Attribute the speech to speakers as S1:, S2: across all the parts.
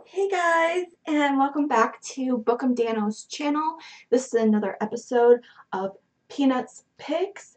S1: Hey guys, and welcome back to Bookum Dano's channel. This is another episode of Peanuts Picks,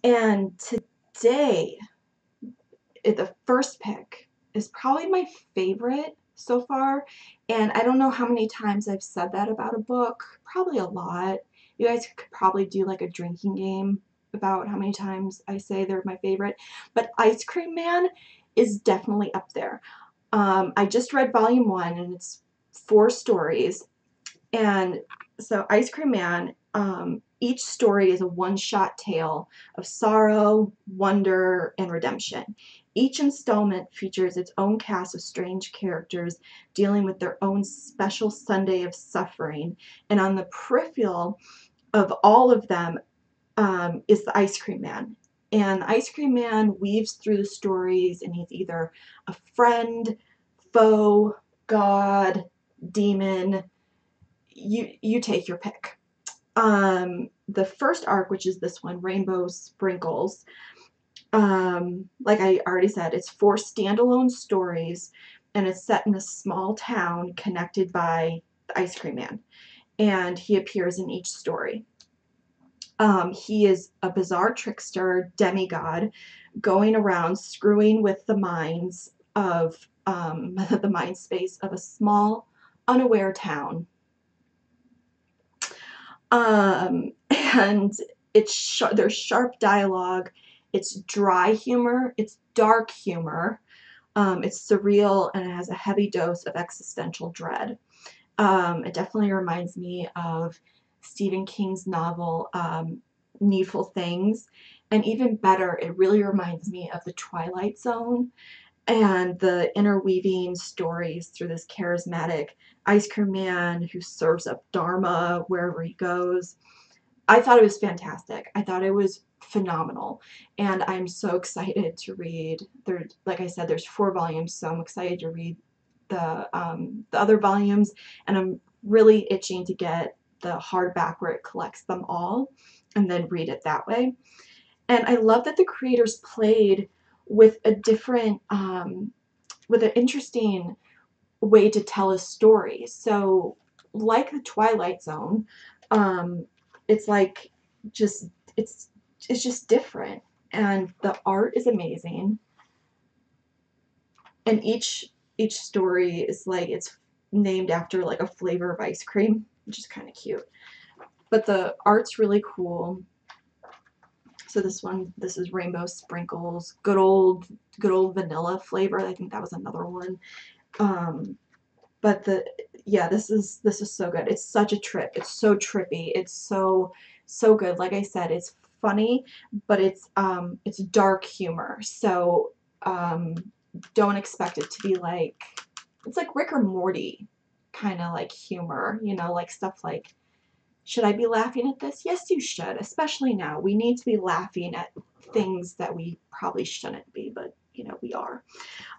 S1: and today, the first pick is probably my favorite so far, and I don't know how many times I've said that about a book, probably a lot. You guys could probably do like a drinking game about how many times I say they're my favorite, but Ice Cream Man is definitely up there. I just read volume one and it's 4 stories. And so Ice Cream Man, each story is a one-shot tale of sorrow, wonder, and redemption. Each installment features its own cast of strange characters dealing with their own special Sunday of suffering. And on the peripheral of all of them is the Ice Cream Man. And the Ice Cream Man weaves through the stories, and he's either a friend, foe, god, demon. You take your pick. The first arc, which is this one, Rainbow Sprinkles, like I already said, it's 4 standalone stories, and it's set in a small town connected by the Ice Cream Man, and he appears in each story. He is a bizarre trickster demigod going around screwing with the minds of the mind space of a small, unaware town. And there's sharp dialogue, it's dry humor, it's dark humor, it's surreal, and it has a heavy dose of existential dread. It definitely reminds me of Stephen King's novel, Needful Things. And even better, it really reminds me of The Twilight Zone and the interweaving stories through this charismatic ice cream man who serves up Dharma wherever he goes. I thought it was fantastic. I thought it was phenomenal. And I'm so excited to read. Like I said, there's 4 volumes, so I'm excited to read the other volumes, and I'm really itching to get the hardback where it collects them all and then read it that way. And I love that the creators played with a different with an interesting way to tell a story. So like the Twilight Zone, um, it's like just it's just different, and the art is amazing, and each story is like it's named after like a flavor of ice cream, which is kind of cute. But the art's really cool. So this is Rainbow Sprinkles, good old vanilla flavor. I think that was another one. But yeah, this is so good. It's such a trip. It's so trippy. It's so good. Like I said, it's funny, but it's dark humor. So um, don't expect it to be like it's like Rick or Morty kind of like humor, like stuff like, should I be laughing at this? Yes, you should, especially now. We need to be laughing at things that we probably shouldn't be, but we are.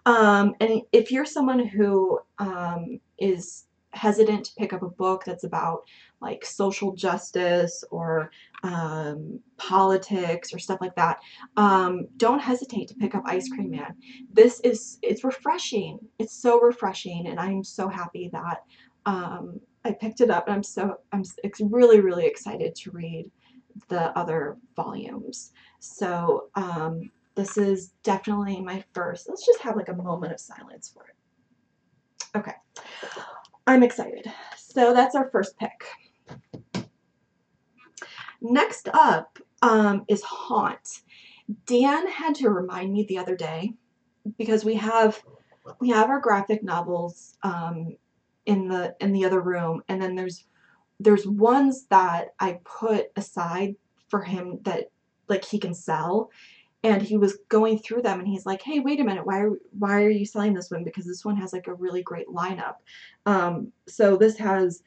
S1: And if you're someone who is hesitant to pick up a book that's about like social justice or politics or stuff like that, don't hesitate to pick up Ice Cream Man. It's refreshing. It's so refreshing, and I'm so happy that I picked it up. And I'm really really excited to read the other volumes. So this is definitely my first. Let's just have like a moment of silence for it. Okay, I'm excited. So that's our first pick. Next up is Haunt. Dan had to remind me the other day because we have our graphic novels in the other room, and then there's ones that I put aside for him that like he can sell, and he was going through them and he's like, hey, wait a minute, why are you selling this one, because this one has like a really great lineup. So this has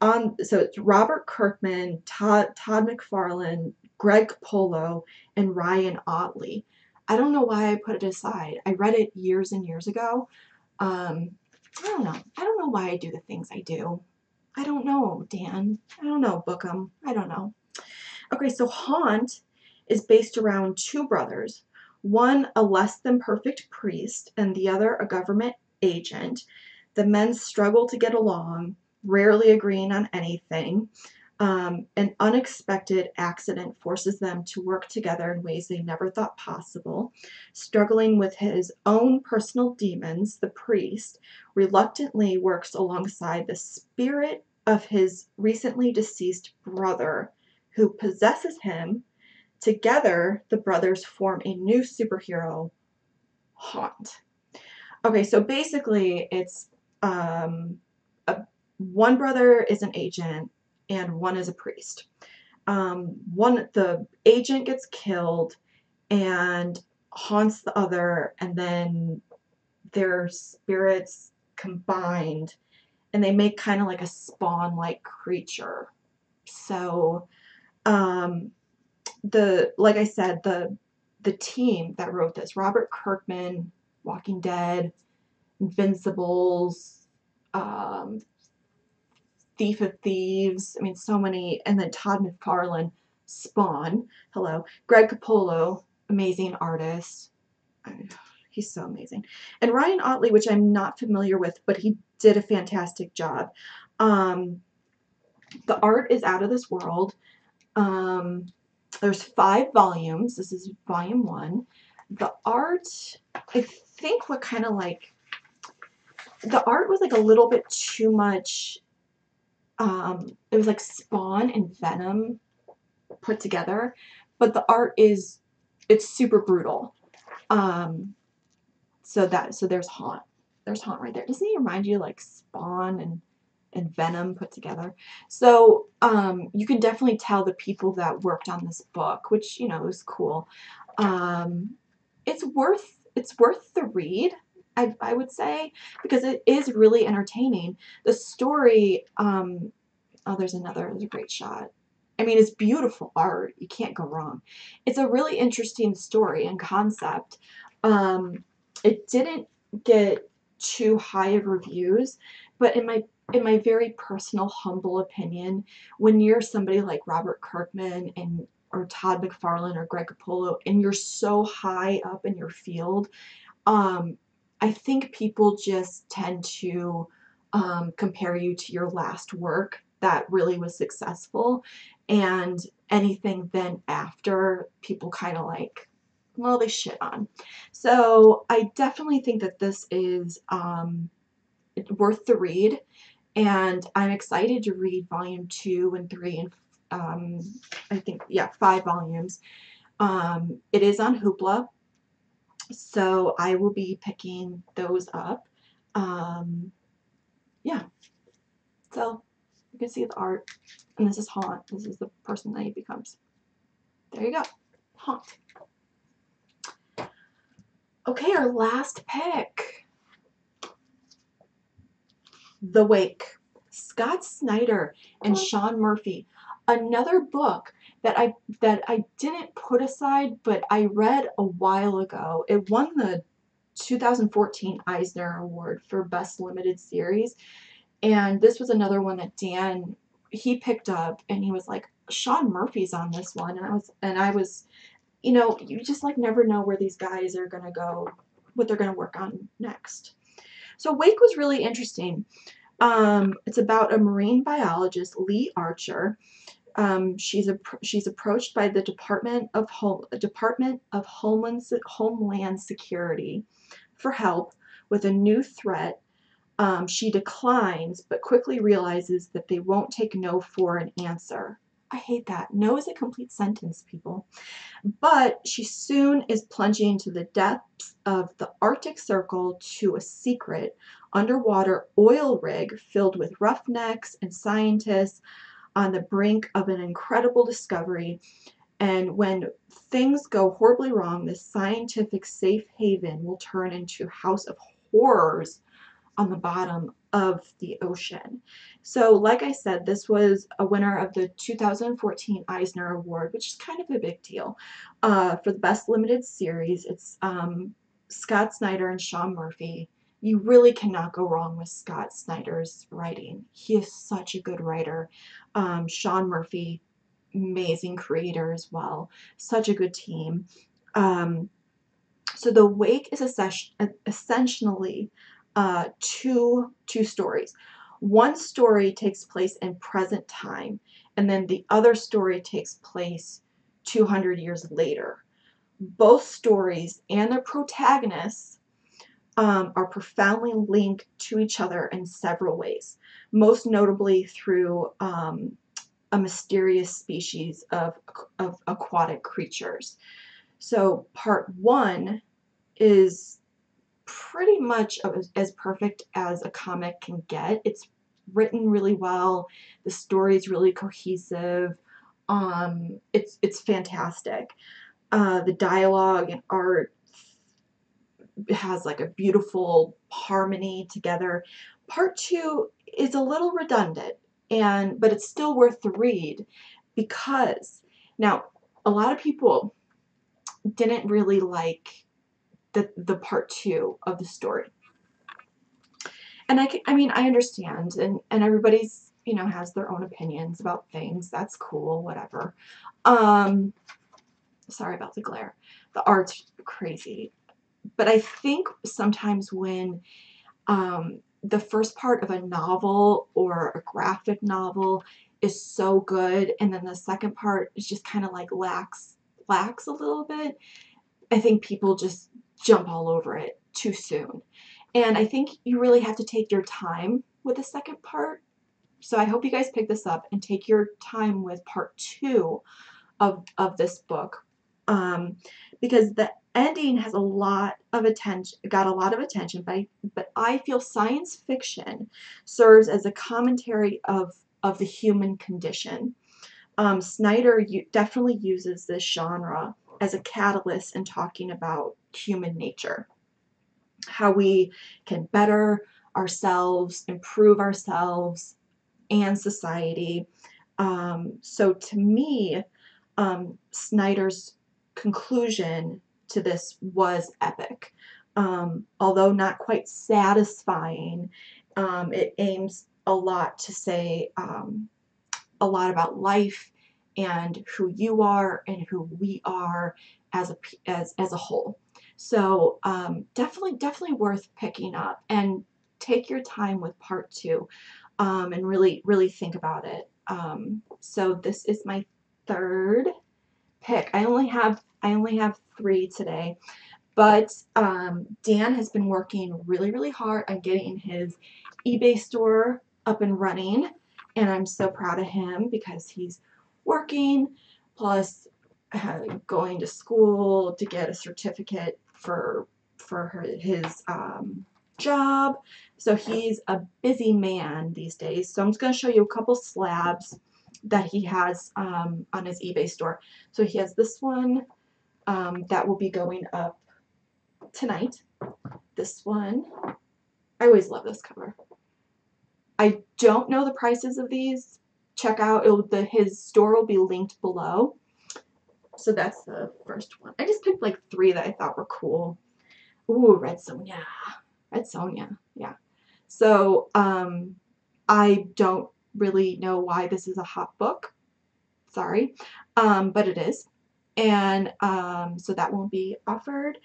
S1: so it's Robert Kirkman, Todd McFarlane, Greg Capullo, and Ryan Ottley. I don't know why I put it aside. I read it years and years ago. I don't know. I don't know why I do the things I do. I don't know, Dan. I don't know, Bookum. I don't know. Okay, so Haunt is based around 2 brothers, one a less than perfect priest and the other a government agent. The men struggle to get along, rarely agreeing on anything. An unexpected accident forces them to work together in ways they never thought possible. Struggling with his own personal demons, the priest reluctantly works alongside the spirit of his recently deceased brother, who possesses him. Together, the brothers form a new superhero, Haunt. Okay, so basically, it's a, one brother is an agent and one is a priest. The agent gets killed and haunts the other, and then their spirits combined, and they make kind of like a spawn-like creature. So, like I said, the team that wrote this, Robert Kirkman, Walking Dead, Invincibles, um, Thief of Thieves, I mean, so many, and then Todd McFarlane, Spawn, hello, Greg Capullo, amazing artist, he's so amazing, and Ryan Ottley, which I'm not familiar with, but he did a fantastic job. The art is out of this world. There's 5 volumes. This is volume 1. The art, I think what kind of like, the art was like a little bit too much. It was like Spawn and Venom put together, but the art it's super brutal. So there's Haunt. There's Haunt right there. Doesn't he remind you like Spawn and Venom put together? So you can definitely tell the people that worked on this book, which, you know, is cool. It's worth the read, I would say, because it is really entertaining. The story, oh, there's a great shot. I mean, it's beautiful art. You can't go wrong. It's a really interesting story and concept. It didn't get too high of reviews, but in my very personal, humble opinion, when you're somebody like Robert Kirkman or Todd McFarlane or Greg Capullo, and you're so high up in your field, I think people just tend to compare you to your last work that really was successful, and anything then after, people kind of like, well, they shit on. So I definitely think that this is worth the read, and I'm excited to read volume 2 and 3 and I think, yeah, 5 volumes. It is on Hoopla, so I will be picking those up. Yeah, so you can see the art, and this is Haunt. This is the person that he becomes. There you go, Haunt. Okay, our last pick, The Wake, Scott Snyder and Sean Murphy. Another book that I didn't put aside, but I read a while ago. It won the 2014 Eisner Award for Best Limited Series, and this was another one that Dan, he picked up, and he was like, Sean Murphy's on this one, and I was, you know, you just like never know where these guys are gonna go, what they're gonna work on next. So Wake was really interesting. It's about a marine biologist, Lee Archer. She's approached by the Department of Homeland Security for help with a new threat. She declines, but quickly realizes that they won't take no for an answer. I hate that. No is a complete sentence, people. But she soon is plunging into the depths of the Arctic Circle to a secret underwater oil rig filled with roughnecks and scientists on the brink of an incredible discovery. And when things go horribly wrong, this scientific safe haven will turn into a house of horrors on the bottom of the ocean. So like I said, this was a winner of the 2014 Eisner Award, which is kind of a big deal, for the Best Limited Series. It's Scott Snyder and Sean Murphy. You really cannot go wrong with Scott Snyder's writing. He is such a good writer. Sean Murphy, amazing creator as well. Such a good team. So The Wake is essentially two stories. One story takes place in present time, and then the other story takes place 200 years later. Both stories and their protagonists are profoundly linked to each other in several ways, most notably through a mysterious species of aquatic creatures. So part one is pretty much as perfect as a comic can get. It's written really well. The story is really cohesive. It's fantastic. The dialogue and art has like a beautiful harmony together. Part two is a little redundant, but it's still worth the read because now a lot of people didn't really like the part two of the story. And I mean, I understand, and everybody's, has their own opinions about things. That's cool, whatever. Sorry about the glare. The art's crazy. But I think sometimes when the first part of a novel or a graphic novel is so good, and then the second part is just kind of like lacks a little bit, I think people just jump all over it too soon. And I think you really have to take your time with the second part. So I hope you guys pick this up and take your time with part two of this book, because the ending has a lot of attention, got a lot of attention, but I feel science fiction serves as a commentary of the human condition. Snyder definitely uses this genre as a catalyst in talking about human nature, how we can better ourselves, improve ourselves and society. So to me, Snyder's conclusion to this was epic. Although not quite satisfying, it aims a lot to say a lot about life and who you are and who we are as a whole. So definitely worth picking up, and take your time with part two, and really think about it. So this is my third pick. I only have three today, but Dan has been working really hard on getting his eBay store up and running, and I'm so proud of him because he's working plus going to school to get a certificate for his job. So he's a busy man these days. So I'm just going to show you a couple slabs that he has on his eBay store. So he has this one that will be going up tonight. This one, I always love this cover. I don't know the prices of these. Check out, his store will be linked below. So that's the first one. I just picked like three that I thought were cool. Ooh, Red Sonja. Red Sonja, yeah. So I don't really know why this is a hot book. Sorry, but it is. And so that won't be offered.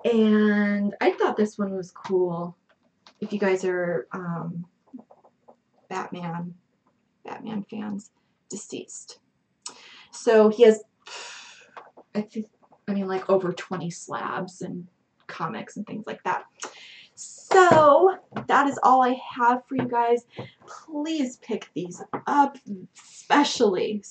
S1: And I thought this one was cool. If you guys are Batman fans, Deceased. So he has, like over 20 slabs and comics and things like that. So that is all I have for you guys. Please pick these up, especially,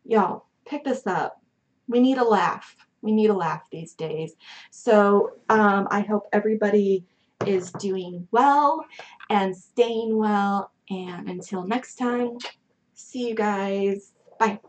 S1: y'all, pick this up. We need a laugh. We need a laugh these days. So I hope everybody is doing well and staying well. And until next time, see you guys. Bye.